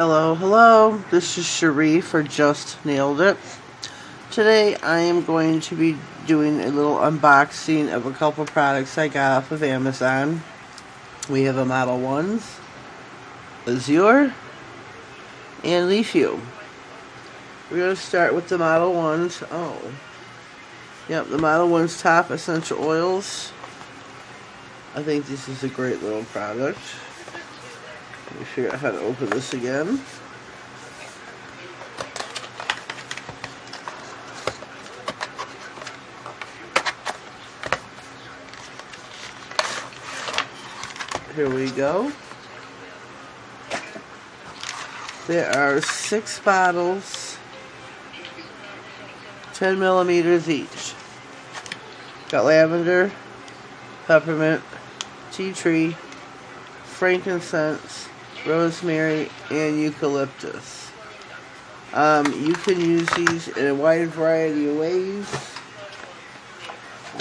Hello, hello. This is Cherie for Just Nailed It. Today I am going to be doing a little unboxing of a couple products I got off of Amazon. We have a Modelones, Azure, and leafU. We're going to start with the Modelones. The Modelones Top Essential Oils. I think this is a great little product. Let me figure out how to open this again. Here we go. There are 6 bottles, 10 millimeters each. Got lavender, peppermint, tea tree, frankincense, rosemary, and eucalyptus. You can use these in a wide variety of ways.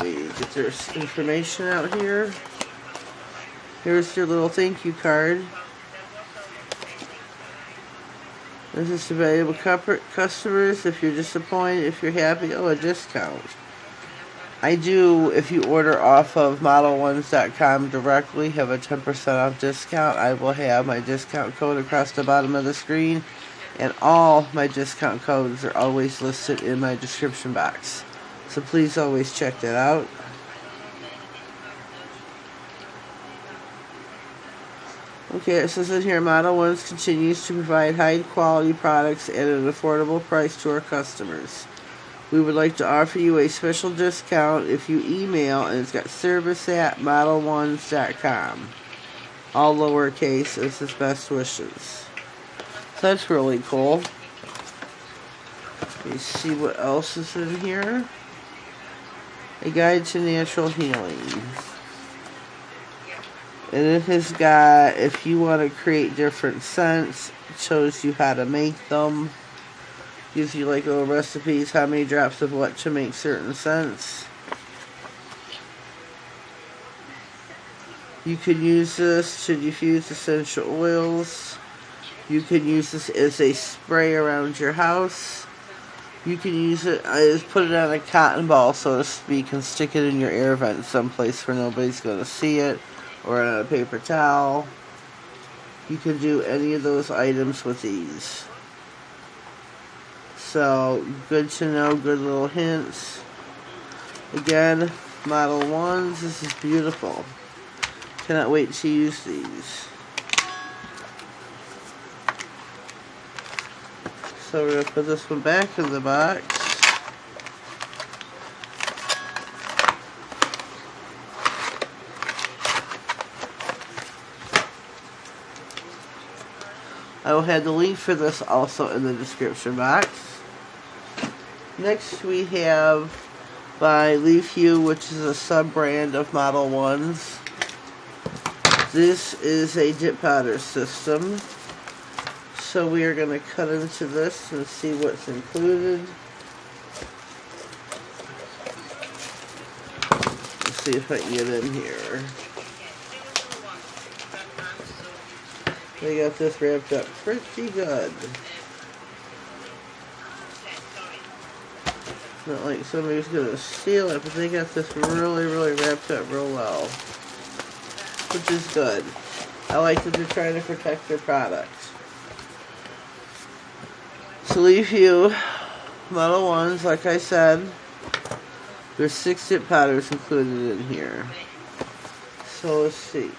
We get their information out here. Here's your little thank you card. This is to valuable customers. If you're disappointed, if you're happy, a discount. I do, if you order off of Modelones.com directly, have a 10% off discount. I will have my discount code across the bottom of the screen, and all my discount codes are always listed in my description box. So please always check that out. Okay, it says in here, Modelones continues to provide high-quality products at an affordable price to our customers. We would like to offer you a special discount if you email, and it's got service@modelones.com. All lowercase. This is best wishes. So that's really cool. Let me see what else is in here. A guide to natural healing. And it has got, if you want to create different scents, it shows you how to make them. Gives you like little recipes, how many drops of what to make certain scents. You can use this to diffuse essential oils. You can use this as a spray around your house. You can use it, I just put it on a cotton ball, so to speak, and stick it in your air vent someplace where nobody's going to see it, or on a paper towel. You can do any of those items with these. So, good to know, good little hints. Again, Modelones, this is beautiful. Cannot wait to use these. So we're going to put this one back in the box. I will have the link for this also in the description box. Next we have by leafU, which is a sub-brand of Modelones. This is a dip powder system. So we are going to cut into this and see what's included. Let's see if I can get in here. They got this wrapped up pretty good. Not like somebody's gonna steal it, but they got this really, really wrapped up real well. Which is good. I like that they're trying to protect their product. So leafU, Modelones, like I said, there's 6 dip powders included in here. So let's see.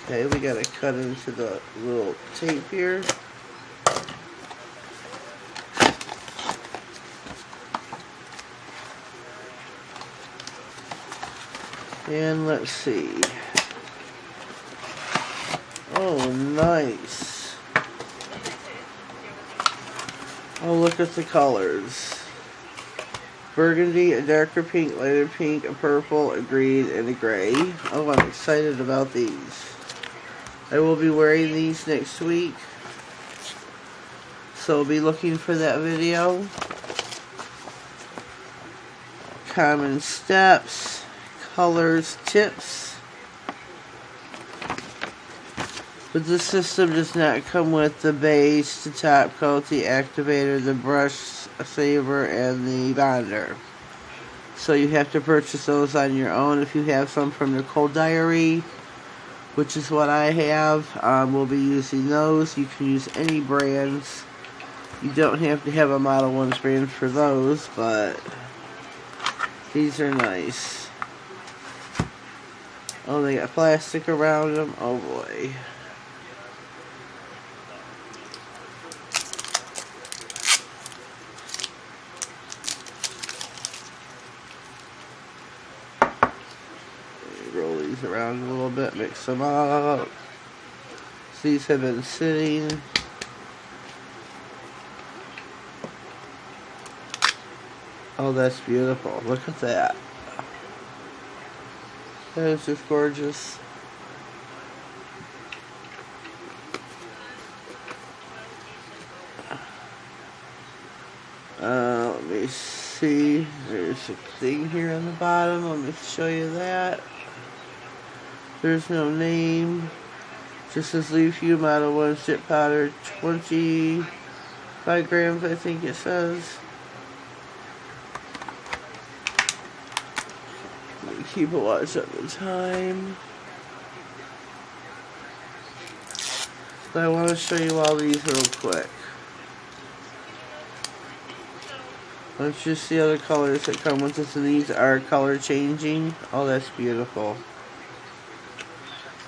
Okay, we gotta cut into the little tape here. And let's see. Oh, nice. Oh, look at the colors. Burgundy, a darker pink, lighter pink, a purple, a green, and a gray. Oh, I'm excited about these. I will be wearing these next week. So be looking for that video. Common steps, colors, tips. But this system does not come with the base, the top coat, the activator, the brush saver, and the bonder. So you have to purchase those on your own. If you have some from Nicole Diary, which is what I have, we'll be using those. You can use any brands. You don't have to have a Modelones brand for those, but these are nice. Oh, they got plastic around them. Oh boy. Roll these around a little bit, mix them up. These have been sitting. Oh, that's beautiful. Look at that. That is just gorgeous. Let me see. There's a thing here on the bottom. Let me show you that. There's no name. Just says leafU Modelones dip powder, 25 grams, I think it says. Let me keep a watch at the time. But I want to show you all these real quick. Let's just see other colors that come with this, and these are color changing. Oh, that's beautiful.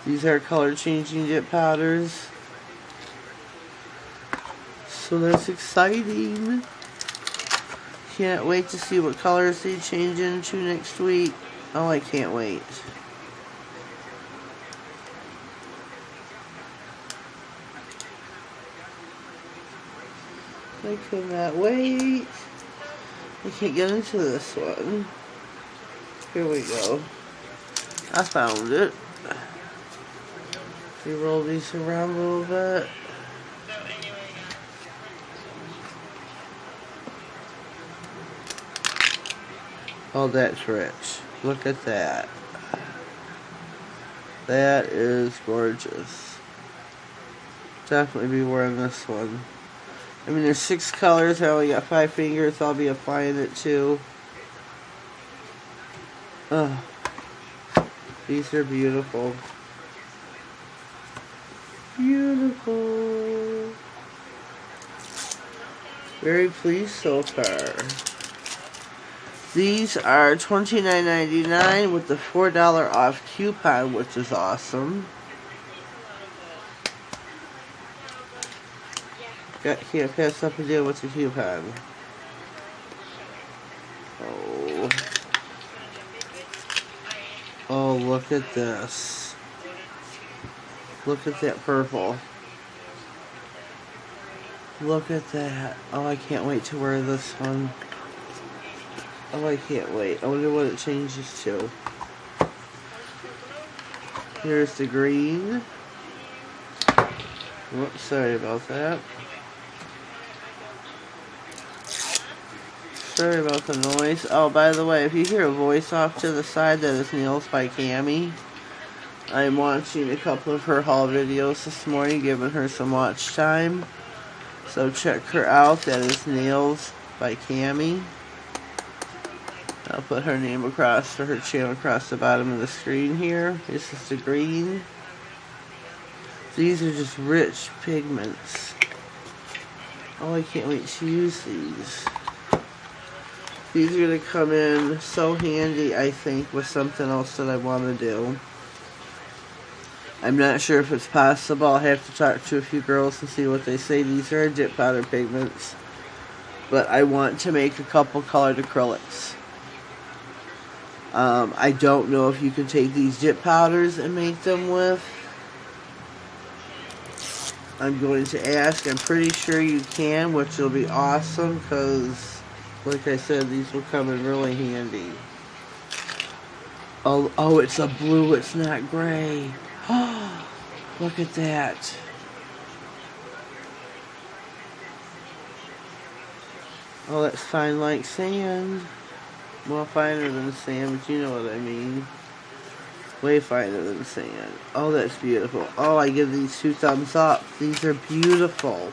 These are color changing dip powders. So that's exciting. Can't wait to see what colors they change into next week. Oh, I can't wait. I cannot wait. I can't get into this one. Here we go. I found it. We roll these around a little bit. Oh, that's rich. Look at that. That is gorgeous. Definitely be wearing this one. I mean, there's 6 colors. I only got 5 fingers. I'll be applying it too. Oh, these are beautiful. Beautiful. Very pleased so far. These are $29.99 with the $4 off coupon, which is awesome. Can't pass up a deal with the coupon. Oh. Oh, look at this. Look at that purple. Look at that. Oh, I can't wait to wear this one. Oh, I can't wait. I wonder what it changes to. Here's the green. Whoops, sorry about that. Sorry about the noise. Oh, by the way, if you hear a voice off to the side, that is Nails by Cami. I'm watching a couple of her haul videos this morning, giving her some watch time. So check her out. That is Nails by Cami. I'll put her name across, or her channel across the bottom of the screen here. This is the green. These are just rich pigments. Oh, I can't wait to use these. These are going to come in so handy, I think, with something else that I want to do. I'm not sure if it's possible. I'll have to talk to a few girls and see what they say. These are dip powder pigments. But I want to make a couple colored acrylics. I don't know if you can take these dip powders and make them with. I'm going to ask. I'm pretty sure you can, which will be awesome because, like I said, these will come in really handy. Oh, it's a blue. It's not gray. Oh, look at that. Oh, that's fine like sand. Well, finer than sand, but you know what I mean. Way finer than sand. Oh, that's beautiful. Oh, I give these 2 thumbs up. These are beautiful.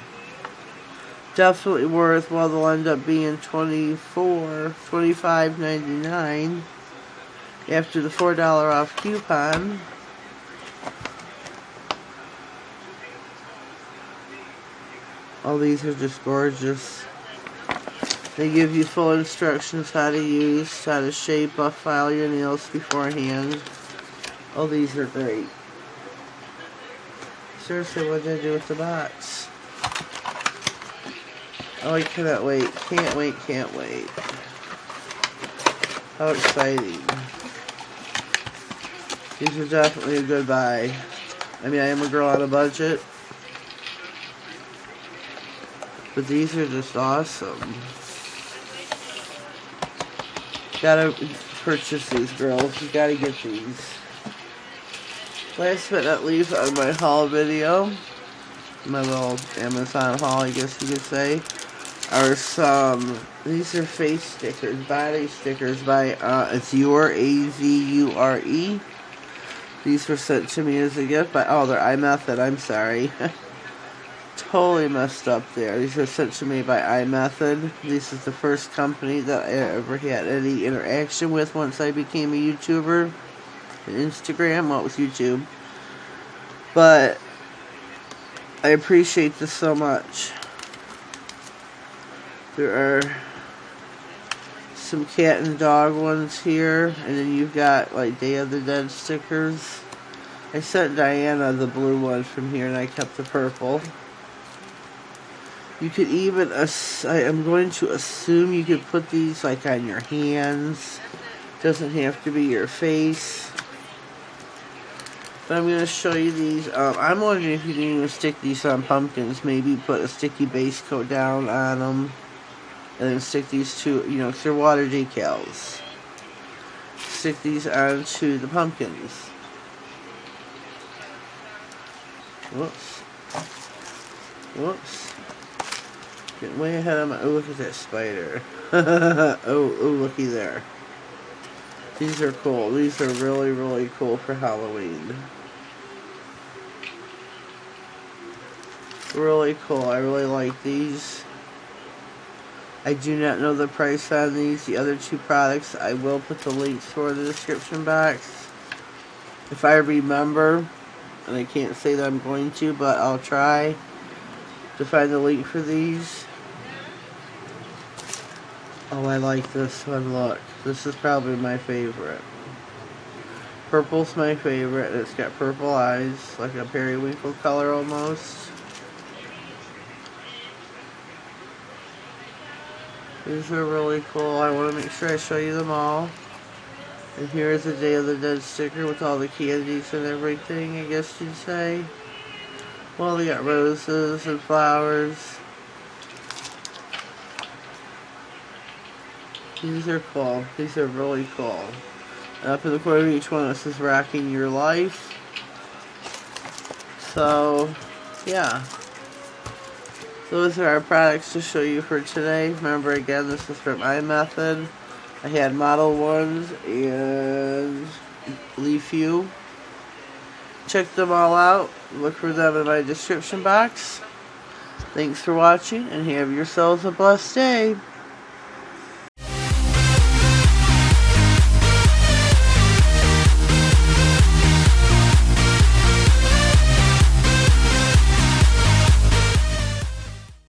Definitely worth, well, they'll end up being $25.99 after the $4 off coupon. Oh, these are just gorgeous. They give you full instructions how to use, how to shape, buff, file your nails beforehand. Oh, these are great. Seriously, what did I do with the box? Oh, I cannot wait. Can't wait, can't wait. How exciting. These are definitely a good buy. I mean, I am a girl on a budget. But these are just awesome. Gotta purchase these, girls. You gotta get these. Last but not least on my haul video, my little Amazon haul, I guess you could say, are these are face stickers, body stickers by, it's Your, A-Z-U-R-E. These were sent to me as a gift by, oh, they're Imethod, I'm sorry. Totally messed up there. These were sent to me by Imethod. This is the first company that I ever had any interaction with once I became a YouTuber. Instagram, well, it was YouTube. But I appreciate this so much. There are some cat and dog ones here, and then you've got like Day of the Dead stickers. I sent Diana the blue one from here, and I kept the purple. You could even, I am going to assume you could put these like on your hands. Doesn't have to be your face. But I'm going to show you these. I'm wondering if you can even stick these on pumpkins. Maybe put a sticky base coat down on them. And then stick these to, you know, because they're water decals. Stick these onto the pumpkins. Whoops. Whoops. Getting way ahead of my... Oh, look at that spider. oh, looky there. These are cool. These are really, really cool for Halloween. Really cool. I really like these. I do not know the price on these. The other 2 products, I will put the links for in the description box. If I remember, and I can't say that I'm going to, but I'll try to find the link for these. Oh, I like this one. Look, this is probably my favorite. Purple's my favorite. It's got purple eyes, like a periwinkle color almost. These are really cool. I want to make sure I show you them all. And here is a Day of the Dead sticker with all the candies and everything, I guess you'd say. Well, they got roses and flowers. These are cool. These are really cool. And up in the corner of each one, this is Rocking Your Life. So, yeah. Those are our products to show you for today. Remember, again, this is from Imethod. I had Model Ones and leafU. Check them all out. Look for them in my description box. Thanks for watching, and have yourselves a blessed day.